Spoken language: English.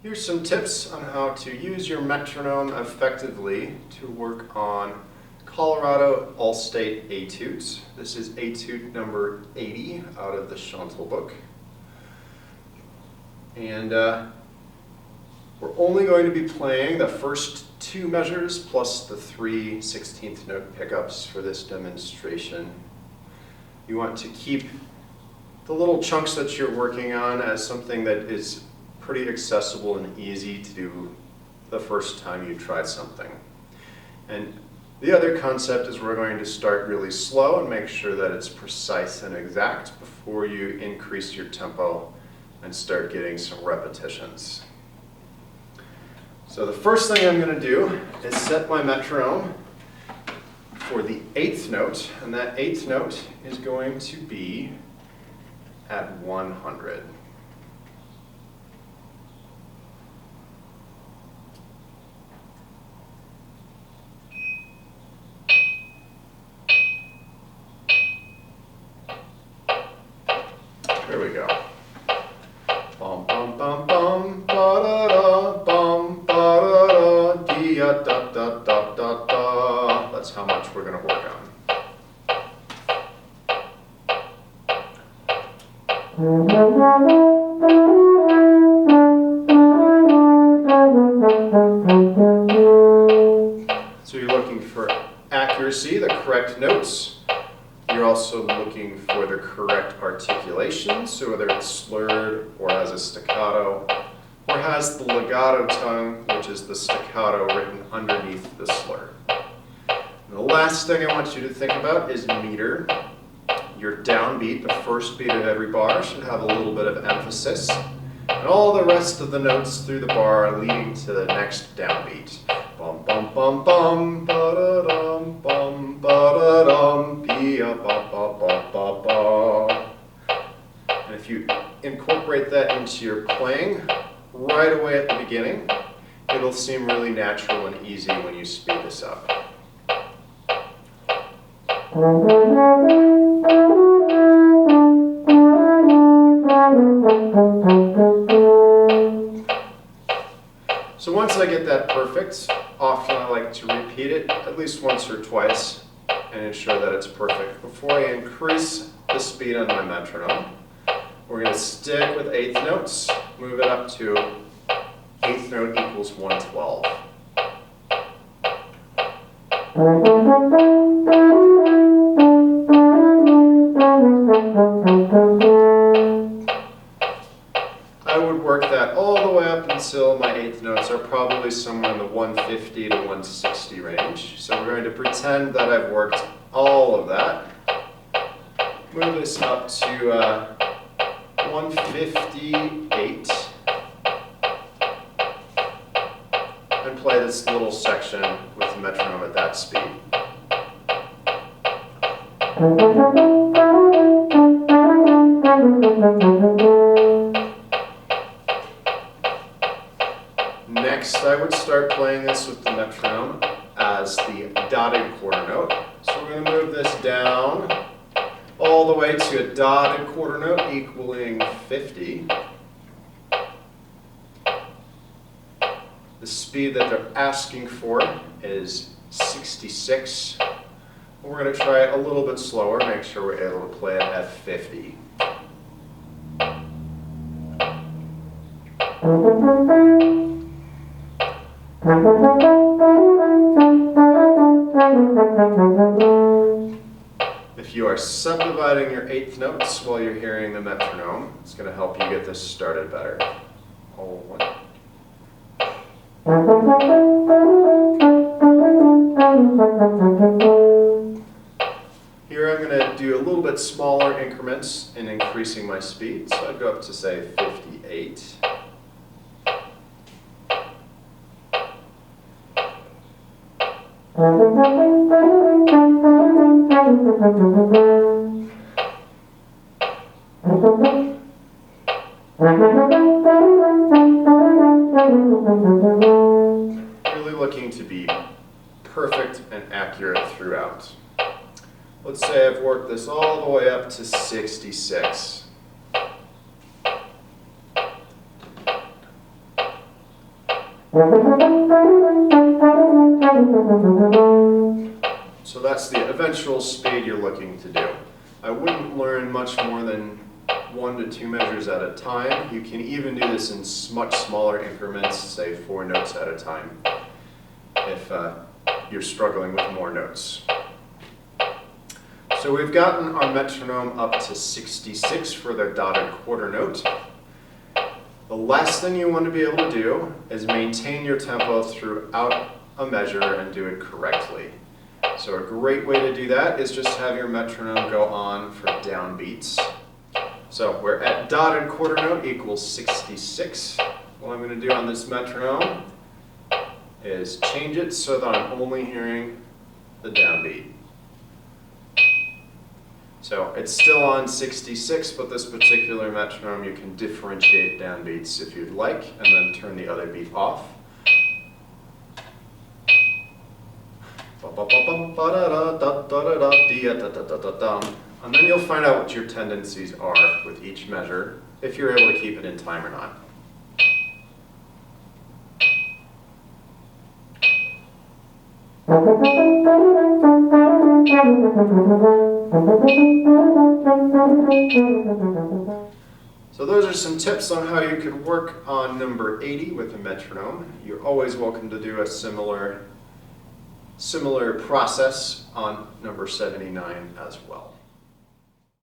Here's some tips on how to use your metronome effectively to work on Colorado All State Etudes. This is Etude number 80 out of the Chantal book. And we're only going to be playing the first two measures plus the 3 16th note pickups for this demonstration. You want to keep the little chunks that you're working on as something that is pretty accessible and easy to do the first time you try something. And the other concept is we're going to start really slow and make sure that it's precise and exact before you increase your tempo and start getting some repetitions. So the first thing I'm going to do is set my metronome for the 8th note, and that 8th note is going to be at 100. There we go. Bum bum bum bum ba da da bum ba da da dee da da da da da da. That's how much we're going to work on. So you're looking for accuracy, the correct notes. You're also looking for the correct articulation, so whether it's slurred or has a staccato, or has the legato tongue, which is the staccato written underneath the slur. And the last thing I want you to think about is meter. Your downbeat, the first beat of every bar, should have a little bit of emphasis, and all the rest of the notes through the bar are leading to the next downbeat. Bum bum bum bum ba da dum bum ba da dum pia ba ba ba ba ba. And if you incorporate that into your playing right away at the beginning, it'll seem really natural and easy when you speed this up. So once I get that perfect, often I like to repeat it at least once or twice and ensure that it's perfect before I increase the speed on my metronome. We're going to stick with 8th notes, move it up to 8th note equals 112. I would work that all the way up until my 8th notes are probably somewhere in the 150 to 160 range. So we're going to pretend that I've worked all of that. Move this up to 158 and play this little section with the metronome at that speed. Next, I would start playing this with the metronome as the dotted quarter note. So we're going to move this down all the way to a dotted quarter note equaling 50. The speed that they're asking for is 66. We're going to try it a little bit slower, make sure we're able to play it at 50. If you are subdividing your 8th notes while you're hearing the metronome, it's going to help you get this started better. All one. Here I'm going to do a little bit smaller increments in increasing my speed, so I'd go up to say 58. Really looking to be perfect and accurate throughout. Let's say I've worked this all the way up to 66. So that's the eventual speed you're looking to do. I wouldn't learn much more than 1 to 2 measures at a time. You can even do this in much smaller increments, say 4 notes at a time, if you're struggling with more notes. So we've gotten our metronome up to 66 for the dotted quarter note. The last thing you want to be able to do is maintain your tempo throughout a measure and do it correctly. So a great way to do that is just have your metronome go on for downbeats. So we're at dotted quarter note equals 66. What I'm going to do on this metronome is change it so that I'm only hearing the downbeat. So it's still on 66, but this particular metronome you can differentiate downbeats if you'd like, and then turn the other beat off. And then you'll find out what your tendencies are with each measure, if you're able to keep it in time or not. So those are some tips on how you could work on number 80 with a metronome. You're always welcome to do a similar process on number 79 as well.